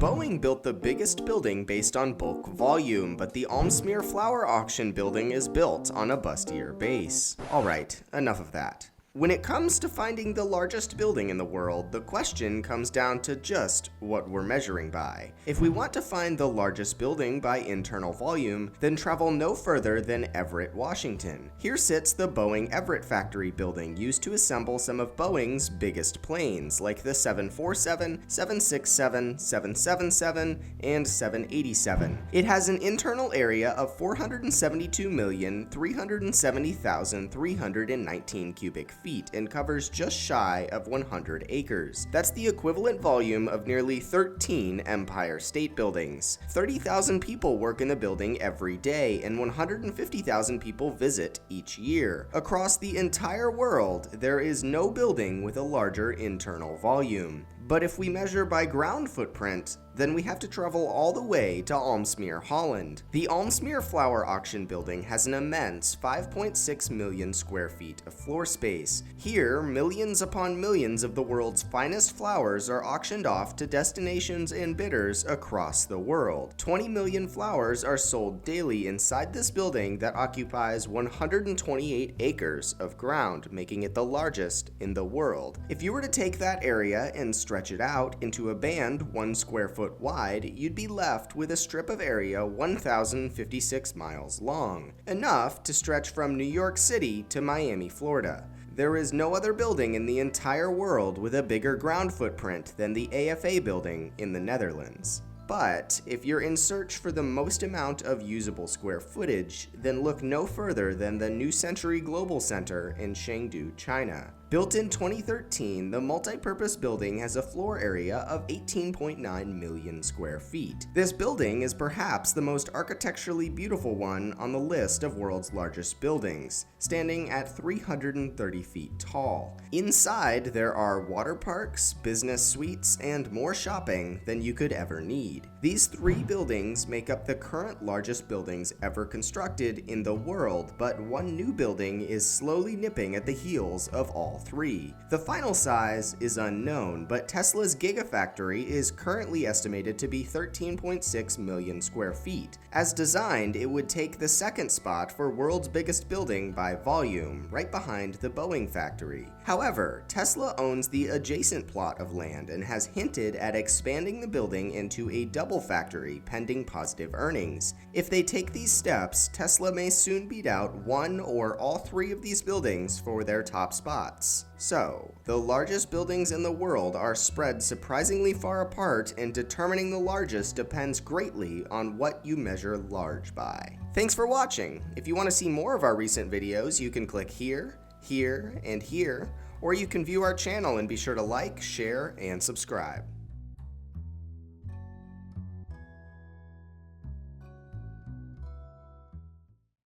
Boeing built the biggest building based on bulk volume, but the Aalsmeer Flower Auction building is built on a bustier base. Alright, enough of that. When it comes to finding the largest building in the world, the question comes down to just what we're measuring by. If we want to find the largest building by internal volume, then travel no further than Everett, Washington. Here sits the Boeing Everett Factory building used to assemble some of Boeing's biggest planes, like the 747, 767, 777, and 787. It has an internal area of 472,370,319 cubic feet and covers just shy of 100 acres. That's the equivalent volume of nearly 13 Empire State Buildings. 30,000 people work in the building every day, and 150,000 people visit each year. Across the entire world, there is no building with a larger internal volume. But if we measure by ground footprint, then we have to travel all the way to Aalsmeer, Holland. The Aalsmeer Flower Auction building has an immense 5.6 million square feet of floor space. Here, millions upon millions of the world's finest flowers are auctioned off to destinations and bidders across the world. 20 million flowers are sold daily inside this building that occupies 128 acres of ground, making it the largest in the world. If you were to take that area and stretch it out into a band 1 square foot wide, you'd be left with a strip of area 1,056 miles long, enough to stretch from New York City to Miami, Florida. There is no other building in the entire world with a bigger ground footprint than the AFA building in the Netherlands. But if you're in search for the most amount of usable square footage, then look no further than the New Century Global Center in Chengdu, China. Built in 2013, the multi-purpose building has a floor area of 18.9 million square feet. This building is perhaps the most architecturally beautiful one on the list of world's largest buildings, standing at 330 feet tall. Inside, there are water parks, business suites, and more shopping than you could ever need. These 3 buildings make up the current largest buildings ever constructed in the world, but one new building is slowly nipping at the heels of all 3. The final size is unknown, but Tesla's Gigafactory is currently estimated to be 13.6 million square feet. As designed, it would take the second spot for world's biggest building by volume, right behind the Boeing factory. However, Tesla owns the adjacent plot of land and has hinted at expanding the building into a double factory pending positive earnings. If they take these steps, Tesla may soon beat out one or all 3 of these buildings for their top spots. So, the largest buildings in the world are spread surprisingly far apart, and determining the largest depends greatly on what you measure large by. Thanks for watching. If you want to see more of our recent videos, you can click here, here, and here, or you can view our channel and be sure to like, share, and subscribe.